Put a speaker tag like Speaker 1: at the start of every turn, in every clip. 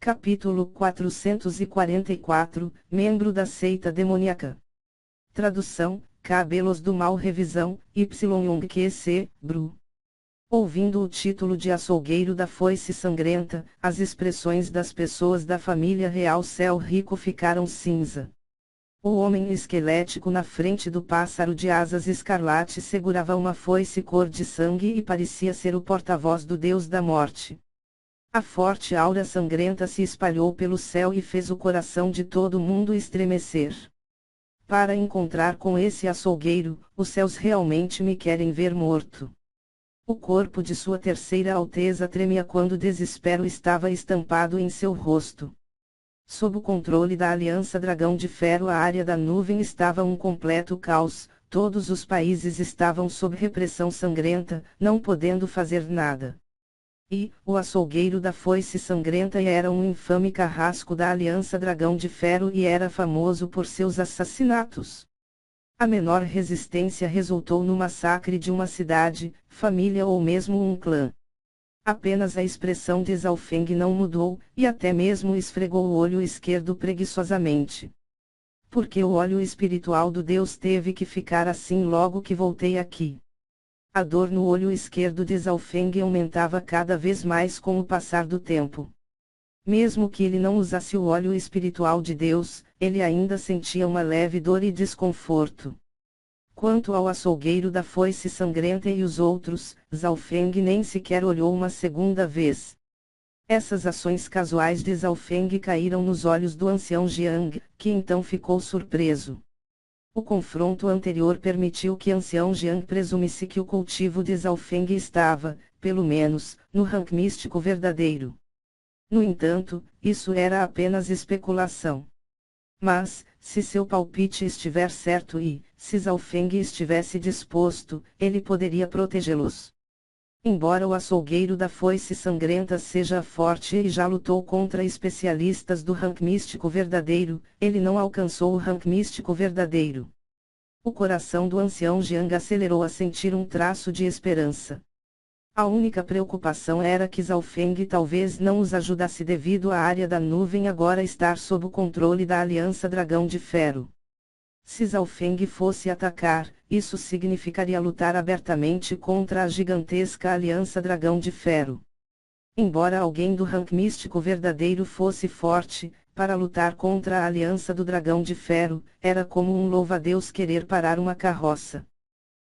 Speaker 1: Capítulo 444, membro da seita demoníaca. Tradução, Cabelos do Mal revisão, YONGQC, Bru. Ouvindo o título de açougueiro da foice sangrenta, as expressões das pessoas da família real Céu Rico ficaram cinza. O homem esquelético na frente do pássaro de asas escarlate segurava uma foice cor de sangue e parecia ser o porta-voz do deus da morte. A forte aura sangrenta se espalhou pelo céu e fez o coração de todo mundo estremecer. Para encontrar com esse açougueiro, os céus realmente me querem ver morto. O corpo de Sua Terceira Alteza tremia quando o desespero estava estampado em seu rosto. Sob o controle da Aliança Dragão de Ferro, a área da nuvem estava um completo caos, todos os países estavam sob repressão sangrenta, não podendo fazer nada. E, o açougueiro da foice sangrenta era um infame carrasco da Aliança Dragão de Ferro e era famoso por seus assassinatos. A menor resistência resultou no massacre de uma cidade, família ou mesmo um clã. Apenas a expressão de Zhao Feng não mudou, e até mesmo esfregou o olho esquerdo preguiçosamente. Porque o olho espiritual do Deus teve que ficar assim logo que voltei aqui. A dor no olho esquerdo de Zhao Feng aumentava cada vez mais com o passar do tempo. Mesmo que ele não usasse o óleo espiritual de Deus, ele ainda sentia uma leve dor e desconforto. Quanto ao açougueiro da foice sangrenta e os outros, Zhao Feng nem sequer olhou uma segunda vez. Essas ações casuais de Zhao Feng caíram nos olhos do ancião Jiang, que então ficou surpreso. O confronto anterior permitiu que ancião Jiang presumisse que o cultivo de Zhao Feng estava, pelo menos, no rank místico verdadeiro. No entanto, isso era apenas especulação. Mas, se seu palpite estiver certo e, se Zhao Feng estivesse disposto, ele poderia protegê-los. Embora o açougueiro da foice sangrenta seja forte e já lutou contra especialistas do rank místico verdadeiro, ele não alcançou o rank místico verdadeiro. O coração do ancião Jiang acelerou a sentir um traço de esperança. A única preocupação era que Zhao Feng talvez não os ajudasse devido à área da nuvem agora estar sob o controle da Aliança Dragão de Ferro. Se Zhao Feng fosse atacar, isso significaria lutar abertamente contra a gigantesca Aliança Dragão de Ferro. Embora alguém do rank místico verdadeiro fosse forte, para lutar contra a Aliança do Dragão de Ferro, era como um louva-a-Deus querer parar uma carroça.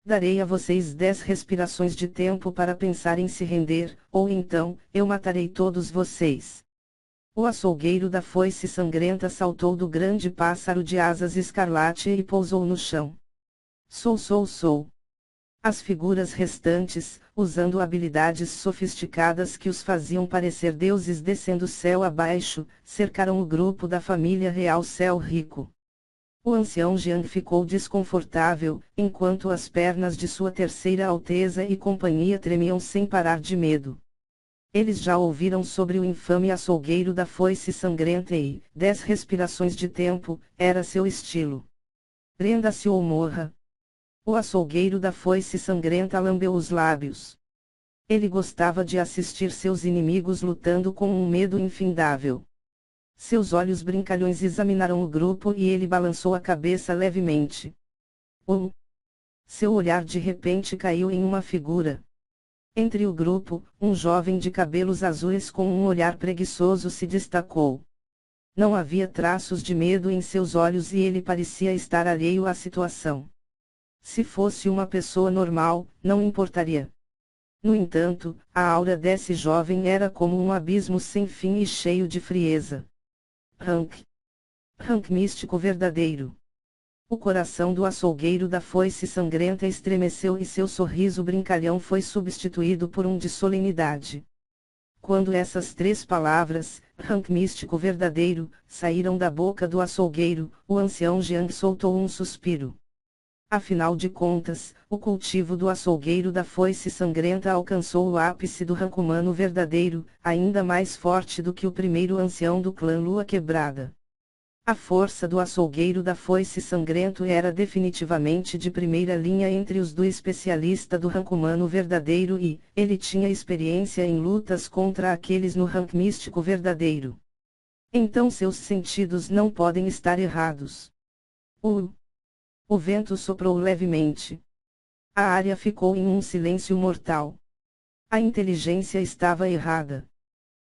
Speaker 1: Darei a vocês 10 respirações de tempo para pensar em se render, ou então, eu matarei todos vocês. O açougueiro da foice sangrenta saltou do grande pássaro de asas escarlate e pousou no chão. Sou. As figuras restantes, usando habilidades sofisticadas que os faziam parecer deuses descendo céu abaixo, cercaram o grupo da família real Céu Rico. O ancião Jiang ficou desconfortável, enquanto as pernas de Sua Terceira Alteza e companhia tremiam sem parar de medo. Eles já ouviram sobre o infame açougueiro da foice sangrenta e, 10 respirações de tempo, era seu estilo. Renda-se ou morra. O açougueiro da foice sangrenta lambeu os lábios. Ele gostava de assistir seus inimigos lutando com um medo infindável. Seus olhos brincalhões examinaram o grupo e ele balançou a cabeça levemente. Seu olhar de repente caiu em uma figura. Entre o grupo, um jovem de cabelos azuis com um olhar preguiçoso se destacou. Não havia traços de medo em seus olhos e ele parecia estar alheio à situação. Se fosse uma pessoa normal, não importaria. No entanto, a aura desse jovem era como um abismo sem fim e cheio de frieza. Rank místico verdadeiro. O coração do açougueiro da foice sangrenta estremeceu e seu sorriso brincalhão foi substituído por um de solenidade. Quando essas 3 palavras, rank místico verdadeiro, saíram da boca do açougueiro, o ancião Jiang soltou um suspiro. Afinal de contas, o cultivo do açougueiro da foice sangrenta alcançou o ápice do rank humano verdadeiro, ainda mais forte do que o primeiro ancião do clã Lua Quebrada. A força do açougueiro da foice sangrento era definitivamente de primeira linha entre os do especialista do rank humano verdadeiro e, ele tinha experiência em lutas contra aqueles no rank místico verdadeiro. Então seus sentidos não podem estar errados. O vento soprou levemente. A área ficou em um silêncio mortal. A inteligência estava errada.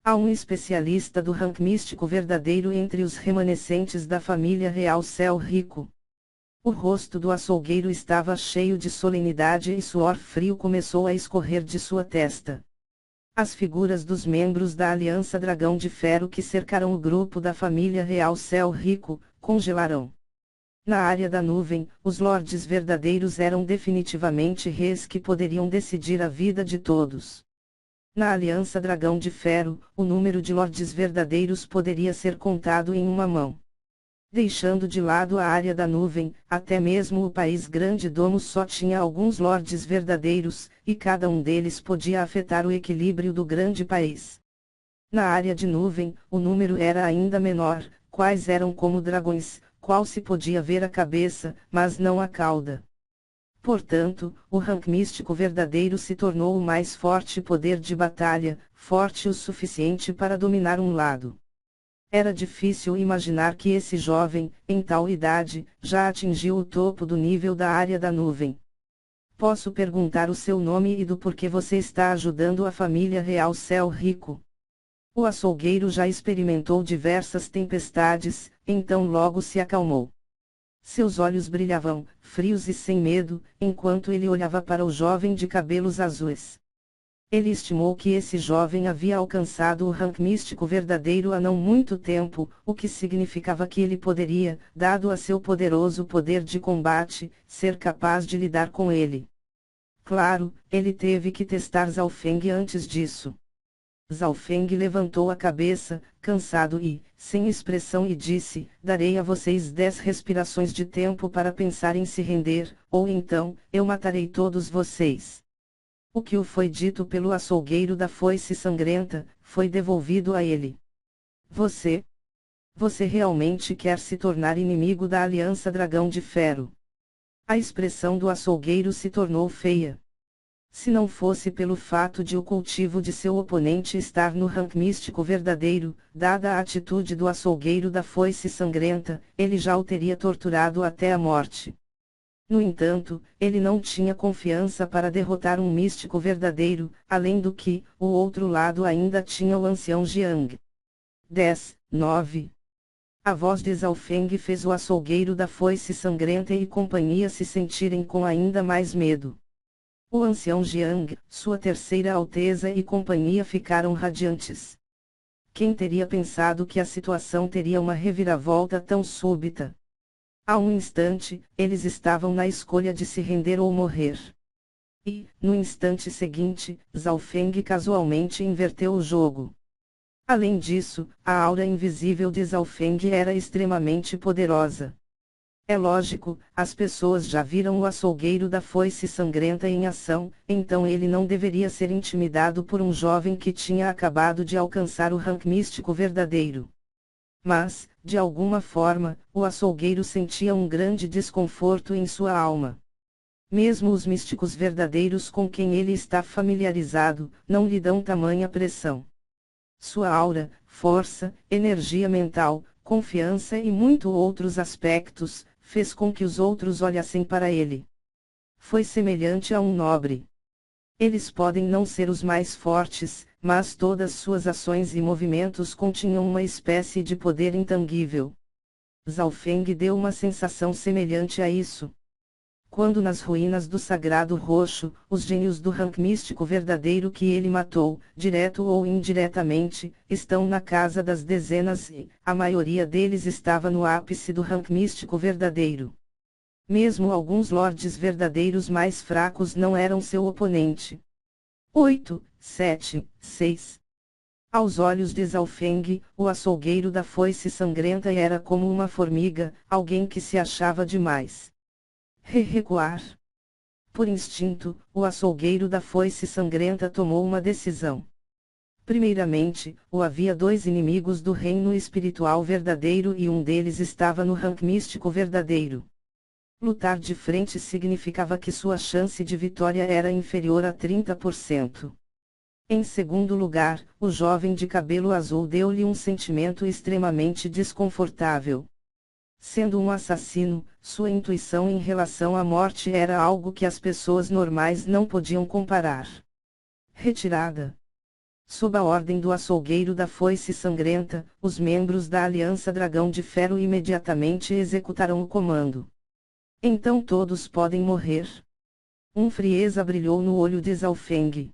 Speaker 1: Há um especialista do rank místico verdadeiro entre os remanescentes da família real Céu Rico. O rosto do açougueiro estava cheio de solenidade e suor frio começou a escorrer de sua testa. As figuras dos membros da Aliança Dragão de Ferro que cercaram o grupo da família real Céu Rico, congelaram. Na área da nuvem, os lordes verdadeiros eram definitivamente reis que poderiam decidir a vida de todos. Na Aliança Dragão de Ferro, o número de lordes verdadeiros poderia ser contado em uma mão. Deixando de lado a área da nuvem, até mesmo o país Grande Domo só tinha alguns lordes verdadeiros, e cada um deles podia afetar o equilíbrio do grande país. Na área de nuvem, o número era ainda menor, quais eram como dragões, qual se podia ver a cabeça, mas não a cauda. Portanto, o rank místico verdadeiro se tornou o mais forte poder de batalha, forte o suficiente para dominar um lado. Era difícil imaginar que esse jovem, em tal idade, já atingiu o topo do nível da área da nuvem. Posso perguntar o seu nome e do porquê você está ajudando a família real Céu Rico? O açougueiro já experimentou diversas tempestades, então logo se acalmou. Seus olhos brilhavam, frios e sem medo, enquanto ele olhava para o jovem de cabelos azuis. Ele estimou que esse jovem havia alcançado o rank místico verdadeiro há não muito tempo, o que significava que ele poderia, dado a seu poderoso poder de combate, ser capaz de lidar com ele. Claro, ele teve que testar Zhaofeng antes disso. Zhaofeng levantou a cabeça, cansado e, sem expressão e disse, darei a vocês 10 respirações de tempo para pensar em se render, ou então, eu matarei todos vocês. O que o foi dito pelo açougueiro da foice sangrenta, foi devolvido a ele. Você realmente quer se tornar inimigo da Aliança Dragão de Ferro? A expressão do açougueiro se tornou feia. Se não fosse pelo fato de o cultivo de seu oponente estar no rank místico verdadeiro, dada a atitude do açougueiro da foice sangrenta, ele já o teria torturado até a morte. No entanto, ele não tinha confiança para derrotar um místico verdadeiro, além do que, o outro lado ainda tinha o ancião Jiang. 10, 9. A voz de Zhaofeng fez o açougueiro da foice sangrenta e companhia se sentirem com ainda mais medo. O ancião Jiang, sua terceira alteza e companhia ficaram radiantes. Quem teria pensado que a situação teria uma reviravolta tão súbita? Há um instante, eles estavam na escolha de se render ou morrer. E, no instante seguinte, Zhaofeng casualmente inverteu o jogo. Além disso, a aura invisível de Zhaofeng era extremamente poderosa. É lógico, as pessoas já viram o açougueiro da foice sangrenta em ação, então ele não deveria ser intimidado por um jovem que tinha acabado de alcançar o rank místico verdadeiro. Mas, de alguma forma, o açougueiro sentia um grande desconforto em sua alma. Mesmo os místicos verdadeiros com quem ele está familiarizado, não lhe dão tamanha pressão. Sua aura, força, energia mental, confiança e muito outros aspectos, fez com que os outros olhassem para ele. Foi semelhante a um nobre. Eles podem não ser os mais fortes, mas todas suas ações e movimentos continham uma espécie de poder intangível. Zhaofeng deu uma sensação semelhante a isso. Quando nas ruínas do Sagrado Roxo, os gênios do rank místico verdadeiro que ele matou, direto ou indiretamente, estão na casa das dezenas e, a maioria deles estava no ápice do rank místico verdadeiro. Mesmo alguns lordes verdadeiros mais fracos não eram seu oponente. 8, 7, 6. Aos olhos de Zhaofeng, o açougueiro da foice sangrenta era como uma formiga, alguém que se achava demais. Recuar. Por instinto, o açougueiro da foice sangrenta tomou uma decisão. Primeiramente, havia 2 inimigos do reino espiritual verdadeiro e um deles estava no rank místico verdadeiro. Lutar de frente significava que sua chance de vitória era inferior a 30%. Em segundo lugar, o jovem de cabelo azul deu-lhe um sentimento extremamente desconfortável. Sendo um assassino, sua intuição em relação à morte era algo que as pessoas normais não podiam comparar. Retirada. Sob a ordem do açougueiro da foice sangrenta, os membros da Aliança Dragão de Ferro imediatamente executaram o comando. Então todos podem morrer. Frieza brilhou no olho de Zhaofeng.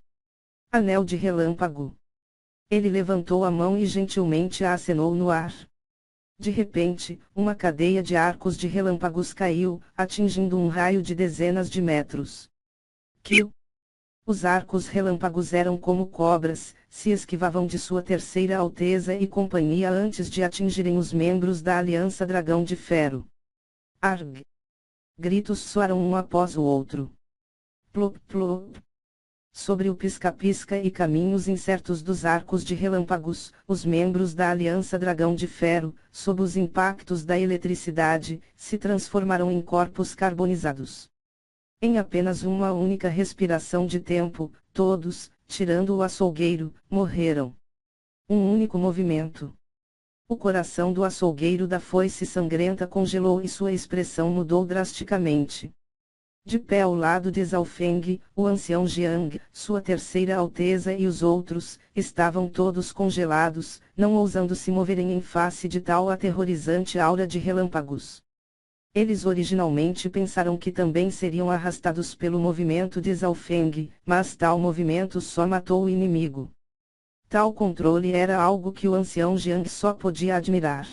Speaker 1: Anel de relâmpago. Ele levantou a mão e gentilmente a acenou no ar. De repente, uma cadeia de arcos de relâmpagos caiu, atingindo um raio de dezenas de metros. Kill! Os arcos relâmpagos eram como cobras, se esquivavam de Sua Terceira Alteza e companhia antes de atingirem os membros da Aliança Dragão de Ferro. Arg! Gritos soaram um após o outro. Plop plop. Sobre o pisca-pisca e caminhos incertos dos arcos de relâmpagos, os membros da Aliança Dragão de Ferro, sob os impactos da eletricidade, se transformaram em corpos carbonizados. Em apenas uma única respiração de tempo, todos, tirando o açougueiro, morreram. Um único movimento. O coração do açougueiro da foice sangrenta congelou e sua expressão mudou drasticamente. De pé ao lado de Zhaofeng, o ancião Jiang, Sua Terceira Alteza e os outros, estavam todos congelados, não ousando se moverem em face de tal aterrorizante aura de relâmpagos. Eles originalmente pensaram que também seriam arrastados pelo movimento de Zhaofeng, mas tal movimento só matou o inimigo. Tal controle era algo que o ancião Jiang só podia admirar.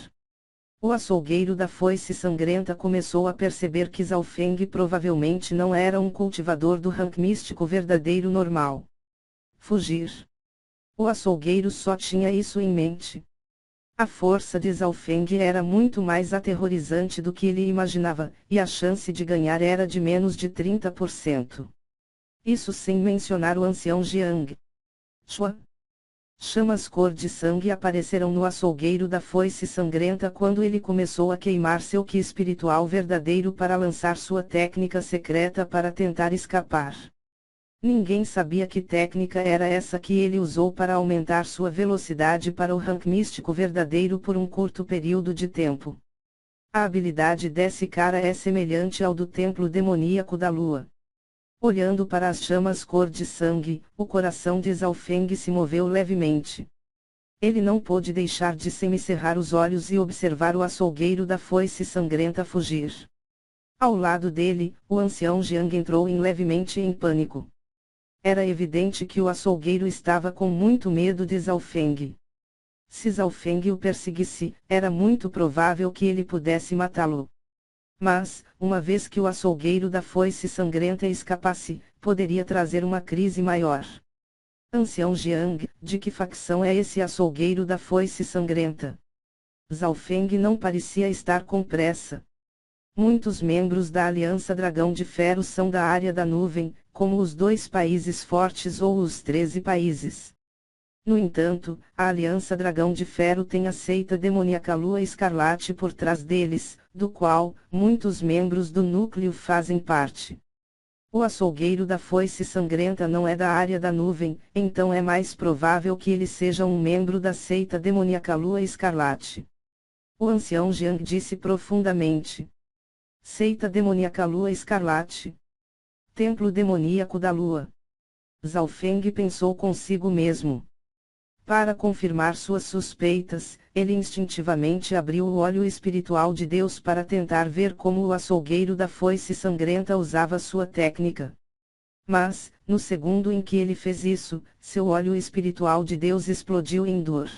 Speaker 1: O açougueiro da foice sangrenta começou a perceber que Zhaofeng provavelmente não era um cultivador do rank místico verdadeiro normal. Fugir. O açougueiro só tinha isso em mente. A força de Zhaofeng era muito mais aterrorizante do que ele imaginava, e a chance de ganhar era de menos de 30%. Isso sem mencionar o ancião Jiang. Chua. Chamas cor de sangue apareceram no açougueiro da foice sangrenta quando ele começou a queimar seu ki espiritual verdadeiro para lançar sua técnica secreta para tentar escapar. Ninguém sabia que técnica era essa que ele usou para aumentar sua velocidade para o rank místico verdadeiro por um curto período de tempo. A habilidade desse cara é semelhante ao do templo demoníaco da lua. Olhando para as chamas cor de sangue, o coração de Zhaofeng se moveu levemente. Ele não pôde deixar de semicerrar os olhos e observar o açougueiro da foice sangrenta fugir. Ao lado dele, o ancião Jiang entrou levemente em pânico. Era evidente que o açougueiro estava com muito medo de Zhaofeng. Se Zhaofeng o perseguisse, era muito provável que ele pudesse matá-lo. Mas, uma vez que o açougueiro da foice sangrenta escapasse, poderia trazer uma crise maior. Ancião Jiang, de que facção é esse açougueiro da foice sangrenta? Zhaofeng não parecia estar com pressa. Muitos membros da Aliança Dragão de Ferro são da área da nuvem, como os 2 países fortes ou os 13 países. No entanto, a Aliança Dragão de Ferro tem a seita demoníaca Lua Escarlate por trás deles, do qual, muitos membros do núcleo fazem parte. O açougueiro da foice sangrenta não é da área da nuvem, então é mais provável que ele seja um membro da seita demoníaca Lua Escarlate. O ancião Jiang disse profundamente. Seita demoníaca Lua Escarlate. Templo demoníaco da Lua. Zhaofeng pensou consigo mesmo. Para confirmar suas suspeitas, ele instintivamente abriu o olho espiritual de Deus para tentar ver como o açougueiro da foice sangrenta usava sua técnica. Mas, no segundo em que ele fez isso, seu olho espiritual de Deus explodiu em dor.